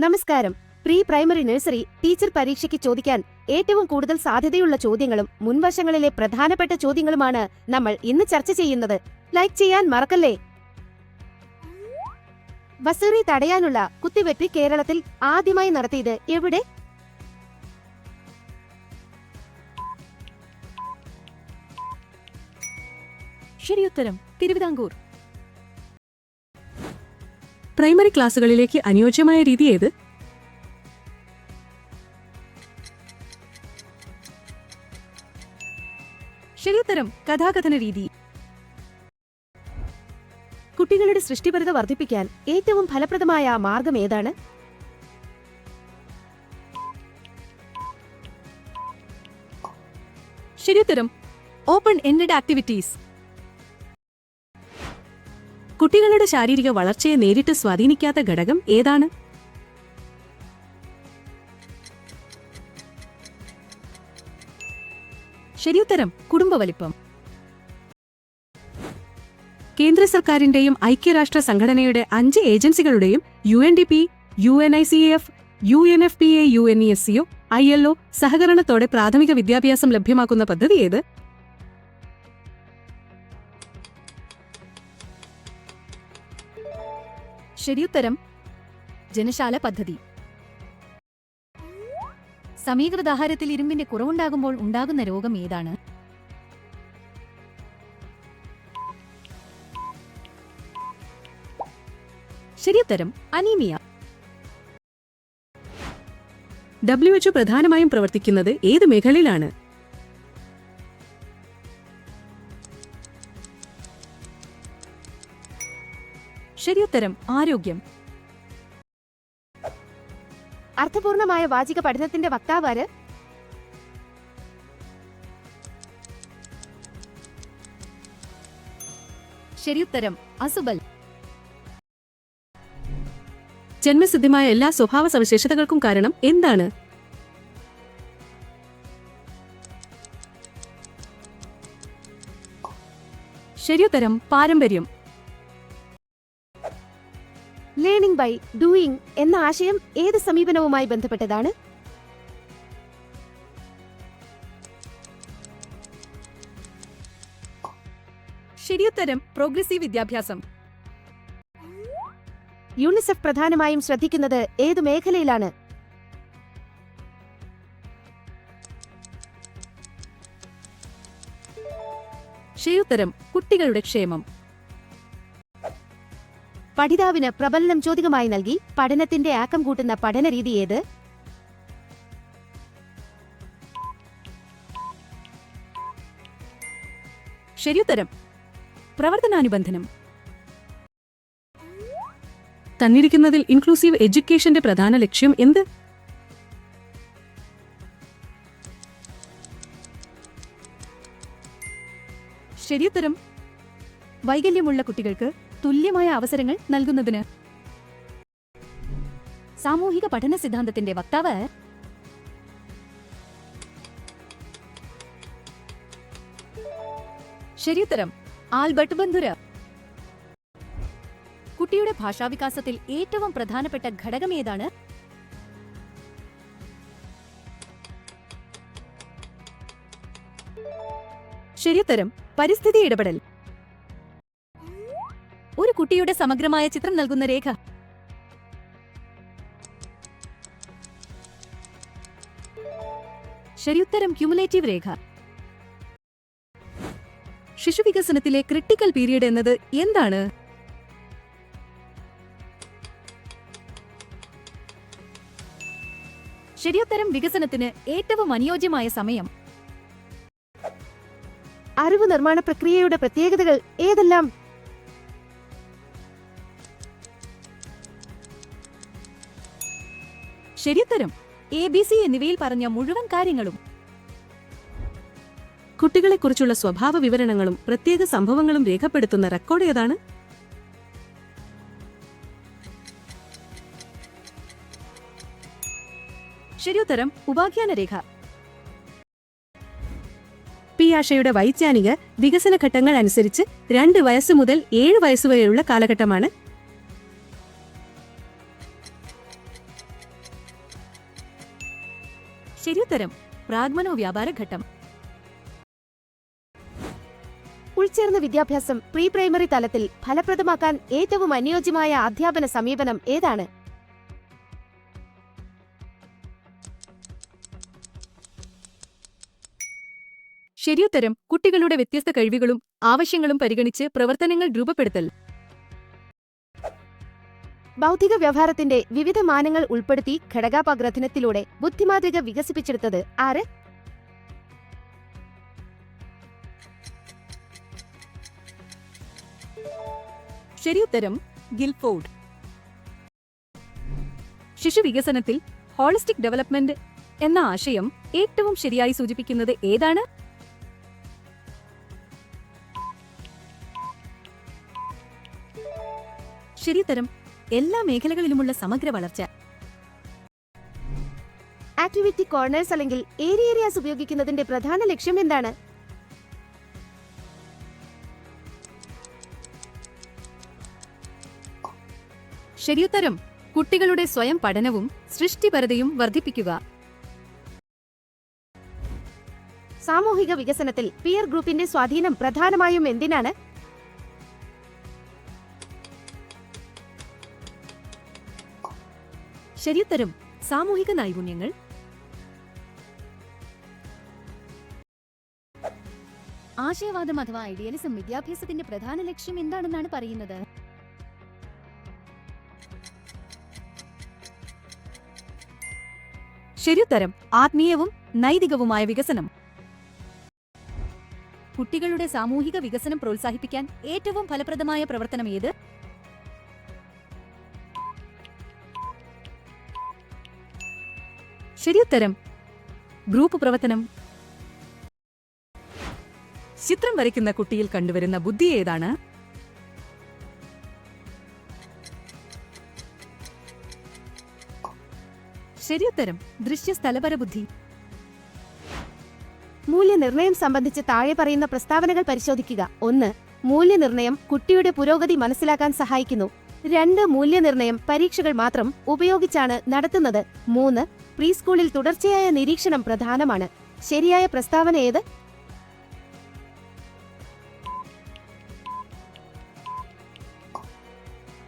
നമസ്കാരം. Pre primary nursery teacher പരീക്ഷയ്ക്ക് ചോദിക്കാൻ ഏറ്റവും കൂടുതൽ സാധ്യതയുള്ള ചോദ്യങ്ങളും മുൻവർഷങ്ങളിലെ പ്രധാനപ്പെട്ട ചോദ്യങ്ങളുമാണ് നമ്മൾ ഇന്ന് ചർച്ച ചെയ്യുന്നത്. ലൈക്ക് ചെയ്യാൻ മറക്കല്ലേ. ബസറി തടയാനുള്ള കുത്തിവെപ്പ് കേരളത്തിൽ ആദ്യമായി നടത്തിയത് എവിടെ? ശരിയുത്തരം തിരുവിതാംകൂർ. പ്രൈമറി ക്ലാസുകളിലേക്ക് അനുയോജ്യമായ രീതി ഏത്? ശരിയുത്തരം കഥാകഥന രീതി. കുട്ടികളുടെ സൃഷ്ടിപരത വർദ്ധിപ്പിക്കാൻ ഏറ്റവും ഫലപ്രദമായ മാർഗം ഏതാണ്? ശരിയുത്തരം ഓപ്പൺ എൻഡഡ് ആക്ടിവിറ്റീസ്. കുട്ടികളുടെ ശാരീരിക വളർച്ചയെ നേരിട്ട് സ്വാധീനിക്കാത്ത ഘടകം ഏതാണ്? ശരിയുത്തരം കുടുംബ വലിപ്പം. കേന്ദ്ര സർക്കാരിന്റെയും ഐക്യരാഷ്ട്ര സംഘടനയുടെ 5 ഏജൻസികളുടെയും UNDP, UNICEF, UNFPA, UNESCO, ILO സഹകരണത്തോടെ പ്രാഥമിക വിദ്യാഭ്യാസം ലഭ്യമാക്കുന്ന പദ്ധതി ഏത്? ശരിയുത്തരം ജനശാല പദ്ധതി. സമീകൃതാഹാരത്തിൽ ഇരുമ്പിന്റെ കുറവുണ്ടാകുമ്പോൾ ഉണ്ടാകുന്ന രോഗം ഏതാണ്? ശരിയുത്തരം അനീമിയ. WHO പ്രധാനമായും പ്രവർത്തിക്കുന്നത് ഏത് മേഖലയിലാണ്? ശരിയുത്തരം ആരോഗ്യം. അർത്ഥപൂർണമായ വാചിക പഠനത്തിന്റെ വക്താവാര്? ശരിയുത്തരം അസുബൽ. ജന്മസിദ്ധമായ എല്ലാ സ്വഭാവ സവിശേഷതകൾക്കും കാരണം എന്താണ്? ശരിയുത്തരം പാരമ്പര്യം. ലേണിംഗ് ബൈ ഡൂയിങ് എന്ന ആശയം ഏത് സമീപനവുമായി ബന്ധപ്പെട്ടതാണ്? ശരിയുത്തരം പ്രോഗ്രസീവ് വിദ്യാഭ്യാസം. യുണിസെഫ് പ്രധാനമായും ശ്രദ്ധിക്കുന്നത് ഏതു മേഖലയിലാണ്? ശരിയുത്തരം കുട്ടികളുടെ ക്ഷേമം. പഠിതാവിന് പ്രബലനം ചോദ്യമായി നൽകി പഠനത്തിന്റെ ആക്കം കൂട്ടുന്ന പഠനരീതി ഏത്? ശരിയുത്തരം പ്രവർത്തനാനുബന്ധനം. തന്നിരിക്കുന്നതിൽ ഇൻക്ലൂസീവ് എഡ്യൂക്കേഷന്റെ പ്രധാന ലക്ഷ്യം എന്ത്? ശരിയുത്തരം വൈകല്യമുള്ള കുട്ടികൾക്ക് തുല്യമായ അവസരങ്ങൾ നൽകുന്നതിന്. സാമൂഹിക പഠന സിദ്ധാന്തത്തിന്റെ വക്താവ്? ശരിയുത്തരം ആൽബർട്ട് ബന്ധുര. കുട്ടിയുടെ ഭാഷാവികാസത്തിൽ ഏറ്റവും പ്രധാനപ്പെട്ട ഘടകം ഏതാണ്? ശരിയുത്തരം പരിസ്ഥിതി ഇടപെടൽ. ഒരു കുട്ടിയുടെ സമഗ്രമായ ചിത്രം നൽകുന്ന രേഖ? ശരിയുത്തരം ക്യുമുലേറ്റീവ് രേഖ. ശിശുവികസനത്തിലെ ക്രിട്ടിക്കൽ പീരിയഡ് എന്നത് എന്താണ്? ശരിയുത്തരം വികസനത്തിന് ഏറ്റവും അനുയോജ്യമായ സമയം. അറിവ് നിർമ്മാണ പ്രക്രിയയുടെ പ്രത്യേകതകൾ ഏതെല്ലാം? ശരിയുത്തരം ABC എന്നിവയിൽ പറഞ്ഞ മുഴുവൻ കാര്യങ്ങളും. കുട്ടികളെക്കുറിച്ചുള്ള സ്വഭാവ വിവരണങ്ങളും പ്രത്യേക സംഭവങ്ങളും രേഖപ്പെടുത്തുന്ന റെക്കോർഡ് ഏതാണ്? ശരിയുത്തരം ഉപാഖ്യാന രേഖ. പി ആഷയുടെ വൈജ്ഞാനിക വികസന ഘട്ടങ്ങൾ അനുസരിച്ച് 2 വയസ്സ് മുതൽ 7 വയസ്സുവരെയുള്ള കാലഘട്ടമാണ് ശരിയുത്തരം പ്രാഗ്മനോ വ്യാപാര ഘട്ടം. ഉൾച്ചേർന്ന വിദ്യാഭ്യാസം പ്രീ പ്രൈമറി തലത്തിൽ ഫലപ്രദമാക്കാൻ ഏറ്റവും അനുയോജ്യമായ അധ്യാപന സമീപനം ഏതാണ്? ശരിയുത്തരം കുട്ടികളുടെ വ്യത്യസ്ത കഴിവുകളും ആവശ്യങ്ങളും പരിഗണിച്ച് പ്രവർത്തനങ്ങൾ രൂപപ്പെടുത്തൽ. ബൗദ്ധിക വ്യവഹാരത്തിന്റെ വിവിധ മാനങ്ങൾ ഉൾപ്പെടുത്തി ഘടകാപഗ്രഥനത്തിലൂടെ ബുദ്ധിമാതൃക വികസിപ്പിച്ചെടുത്തത് ആര്? ശരിയുത്തരം ഗിൽഫോർഡ്. ശിശുവികസനത്തിൽ ഹോളിസ്റ്റിക് ഡെവലപ്മെന്റ് എന്ന ആശയം ഏറ്റവും ശരിയായി സൂചിപ്പിക്കുന്നത് ഏതാണ്? ശരിയുത്തരം എല്ലാ മേഖലകളിലുമുള്ള സമഗ്ര വളർച്ച. ആക്ടിവിറ്റി കോർണേഴ്സ് അല്ലെങ്കിൽ ഏരിയാസ് ഉപയോഗിക്കുന്നതിന്റെ പ്രധാന ലക്ഷ്യം എന്താണ്? ശരിയുത്തരം കുട്ടികളുടെ സ്വയം പഠനവും സൃഷ്ടിപരതയും വർദ്ധിപ്പിക്കുക. സാമൂഹിക വികസനത്തിൽ പിയർ ഗ്രൂപ്പിന്റെ സ്വാധീനം പ്രധാനമായും എന്തിനാണ്? ശരിയുത്തരം സാമൂഹിക നൈപുണ്യങ്ങൾ. ആശയവാദം അഥവാ ഐഡിയലിസം വിദ്യാഭ്യാസത്തിന്റെ പ്രധാന ലക്ഷ്യം എന്താണെന്നാണ് പറയുന്നത്? ശരിയുത്തരം ആത്മീയവും നൈതികവുമായ വികസനം. കുട്ടികളുടെ സാമൂഹിക വികസനം പ്രോത്സാഹിപ്പിക്കാൻ ഏറ്റവും ഫലപ്രദമായ പ്രവർത്തനം ഏത്? ശരിയുത്തരം ഗ്രൂപ്പ് പ്രവർത്തനം. ചിത്രം വരയ്ക്കുന്ന കുട്ടിയിൽ കണ്ടുവരുന്ന ബുദ്ധി ഏതാണ്? ശരിയുത്തരം ദൃശ്യസ്ഥലപര ബുദ്ധി. മൂല്യനിർണ്ണയം സംബന്ധിച്ച് താഴെ പറയുന്ന പ്രസ്താവനകൾ പരിശോധിക്കുക. 1. മൂല്യനിർണ്ണയം കുട്ടിയുടെ പുരോഗതി മനസ്സിലാക്കാൻ സഹായിക്കുന്നു. 2. മൂല്യനിർണ്ണയം പരീക്ഷകൾ മാത്രം ഉപയോഗിച്ചാണ് നടത്തുന്നത്. 3. പ്രീ സ്കൂളിൽ തുടർച്ചയായ നിരീക്ഷണം പ്രധാനമാണ്. ശരിയായ പ്രസ്താവന ഏത്?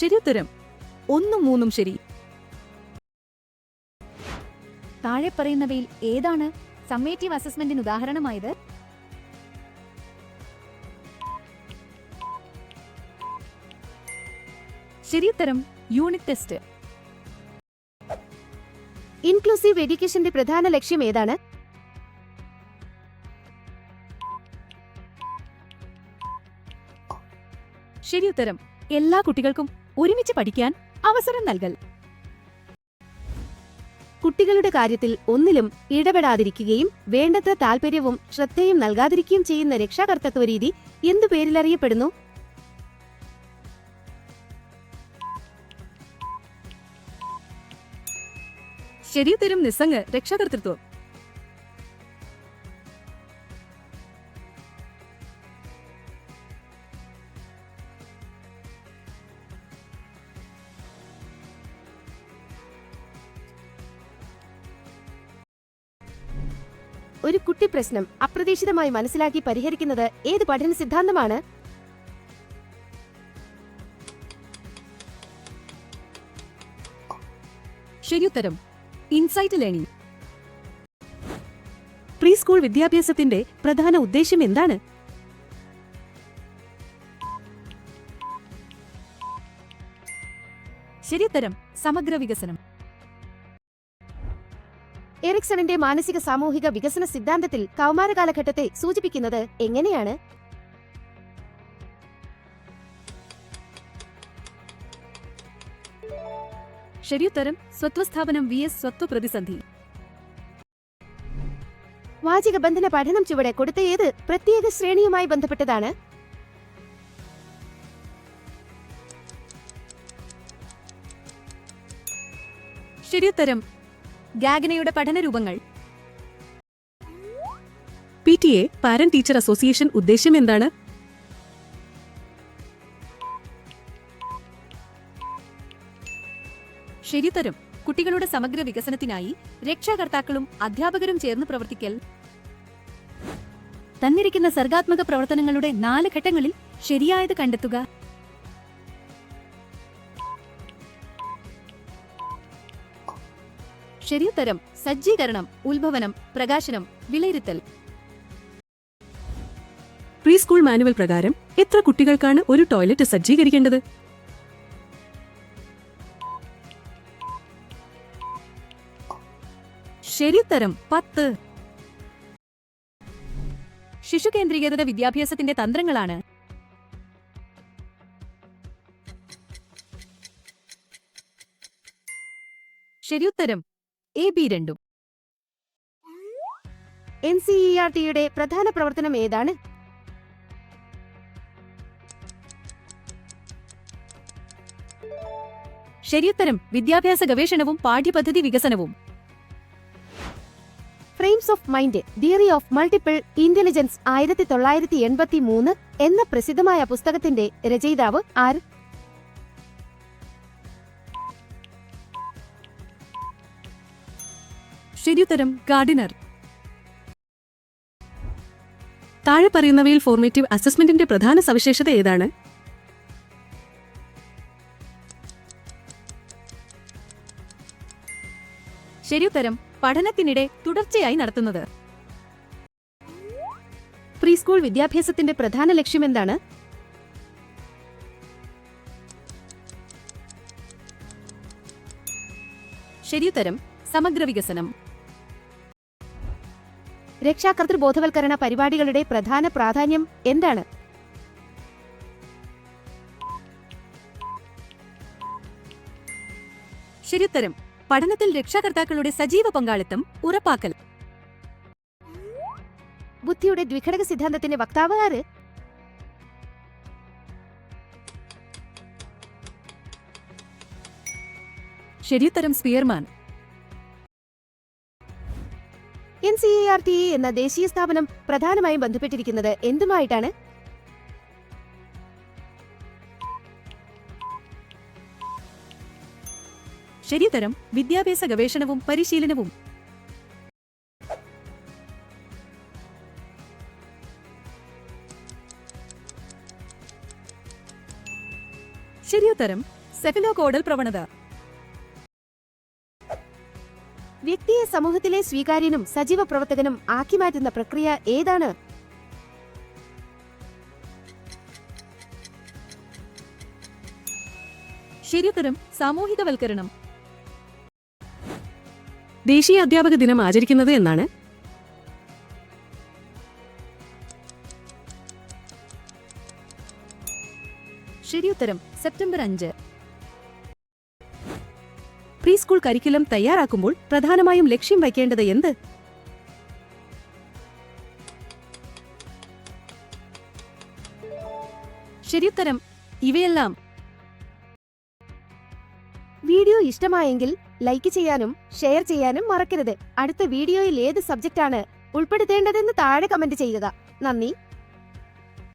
ശരിയുത്തരം 1, 3 ശരി. താഴെ പറയുന്നവയിൽ ഏതാണ് സമ്മേറ്റീവ് അസസ്മെന്റിന് ഉദാഹരണമായത്? ശരിയുത്തരം യൂണിറ്റ് ടെസ്റ്റ്. ഇൻക്ലൂസീവ് എഡ്യൂക്കേഷന്റെ പ്രധാന ലക്ഷ്യം ഏതാണ്? ശരിയുത്തരം എല്ലാ കുട്ടികൾക്കും ഒരുമിച്ച് പഠിക്കാൻ അവസരം നൽകൽ. കുട്ടികളുടെ കാര്യത്തിൽ ഒന്നിലും ഇടപെടാതിരിക്കുകയും വേണ്ടത്ര താൽപര്യവും ശ്രദ്ധയും നൽകാതിരിക്കുകയും ചെയ്യുന്ന രക്ഷാകർത്തൃത്വ രീതി എന്തു പേരിലറിയപ്പെടുന്നു? ശരിയുത്തരം നിസ്സംഗ രക്ഷാകർതൃത്വം. ഒരു കുട്ടി പ്രശ്നം അപ്രതീക്ഷിതമായി മനസ്സിലാക്കി പരിഹരിക്കുന്നത് ഏത് പഠന സിദ്ധാന്തമാണ്? ശരിയുത്തരം ഇൻസൈറ്റ് ലേണിംഗ്. പ്രീ സ്കൂൾ വിദ്യാഭ്യാസത്തിന്റെ പ്രധാന ഉദ്ദേശ്യം എന്താണ്? ശരിയുത്തരം സമഗ്ര വികസനം. എറിക്സണിന്റെ മാനസിക സാമൂഹിക വികസന സിദ്ധാന്തത്തിൽ കൗമാരകാലഘട്ടത്തെ സൂചിപ്പിക്കുന്നത് എങ്ങനെയാണ്? ശരിയുത്തരം സ്വത്വസ്ഥാപനം vs സ്വത്വപ്രതിസന്ധി. വാചിക ബന്ധന പഠനം ചുവടെ കൊടുത്ത ഏത് പ്രത്യേക ശ്രേണിയുമായി ബന്ധപ്പെട്ടതാണ്? ശരിയുത്തരം ഗാഗനയുടെ പഠനരൂപങ്ങൾ. PTA പാരന്റ് ടീച്ചർ അസോസിയേഷൻ ഉദ്ദേശ്യം എന്താണ്? ശരിയുത്തരം കുട്ടികളുടെ സമഗ്ര വികസനത്തിനായി രക്ഷാകർത്താക്കളും അധ്യാപകരും ചേർന്ന് പ്രവർത്തിക്കൽ. തന്നിരിക്കുന്ന സർഗാത്മക പ്രവർത്തനങ്ങളുടെ 4 ഘട്ടങ്ങളിൽ ശരിയായത് കണ്ടെത്തുക. ശരിയുത്തരം സജ്ജീകരണം, ഉത്ഭവനം, പ്രകാശനം, വിലയിരുത്തൽ. പ്രീ സ്കൂൾ മാനുവൽ പ്രകാരം എത്ര കുട്ടികൾക്കാണ് ഒരു ടോയ്ലറ്റ് സജ്ജീകരിക്കേണ്ടത്? ശരിയുത്തരം 10. ശിശു കേന്ദ്രീകൃത വിദ്യാഭ്യാസത്തിന്റെ തന്ത്രങ്ങളാണ്. ശരിയുത്തരം എ, ബി രണ്ടും. NCERTയുടെ പ്രധാന പ്രവർത്തനം ഏതാണ്? ശരിയുത്തരം വിദ്യാഭ്യാസ ഗവേഷണവും പാഠ്യപദ്ധതി വികസനവും. Frames of mind, theory of multiple intelligence 1983 എന്ന പ്രസിദ്ധമായ പുസ്തകത്തിന്റെ രചയിതാവ് ആര്? ശരിയുത്തരം ഗാർഡിനർ. താഴെ പറയുന്നവയിൽ ഫോർമേറ്റീവ് അസസ്മെന്റിന്റെ പ്രധാന സവിശേഷത ഏതാണ്? ശരിയുത്തരം പഠനത്തിനിടെ തുടർച്ചയായി നടത്തുന്നത്. പ്രീ സ്കൂൾ വിദ്യാഭ്യാസത്തിന്റെ പ്രധാന ലക്ഷ്യമെന്താണ്? ശരിയുത്തരം സമഗ്ര വികസനം. രക്ഷാകർതൃ ബോധവൽക്കരണ പരിപാടികളുടെ പ്രധാന പ്രാധാന്യം എന്താണ്? ശരിയുത്തരം പഠനത്തിൽ രക്ഷാകർത്താക്കളുടെ സജീവ പങ്കാളിത്തം ഉറപ്പാക്കൽ. ബുദ്ധിയുടെ ദ്വിഘടക സിദ്ധാന്തത്തിന്റെ വക്താവ് ആര്? ശരിയുത്തരം സ്പിയർമാൻ. NCERT എന്ന ദേശീയ സ്ഥാപനം പ്രധാനമായും ബന്ധപ്പെട്ടിരിക്കുന്നത് എന്തുമായിട്ടാണ്? ശരിയുത്തരം വിദ്യാഭ്യാസ ഗവേഷണവും പരിശീലനവും. ശരിയുത്തരം സെഫലോകോഡൽ പ്രവണത. വ്യക്തിയെ സമൂഹത്തിലെ സ്വീകാര്യനും സജീവ പ്രവർത്തകനും ആക്കി മാറ്റുന്ന പ്രക്രിയ ഏതാണ്? ശരിയുത്തരം സാമൂഹികവൽക്കരണം. ദേശീയ അധ്യാപക ദിനം ആചരിക്കുന്നത് എന്നാണ്? ശരിയുത്തരം സെപ്റ്റംബർ 5. പ്രീ സ്കൂൾ കരിക്കുലം തയ്യാറാക്കുമ്പോൾ പ്രധാനമായും ലക്ഷ്യം വയ്ക്കേണ്ടത് എന്ത്? ശരിയുത്തരം ഇവയെല്ലാം. വീഡിയോ ഇഷ്ടമായെങ്കിൽ ലൈക്ക് ചെയ്യാനും ഷെയർ ചെയ്യാനും മറക്കരുത്. അടുത്ത വീഡിയോയിൽ ഏത് സബ്ജക്റ്റാണ് ഉൾപ്പെടുത്തേണ്ടതെന്ന് താഴെ കമന്റ് ചെയ്യുക. നന്ദി.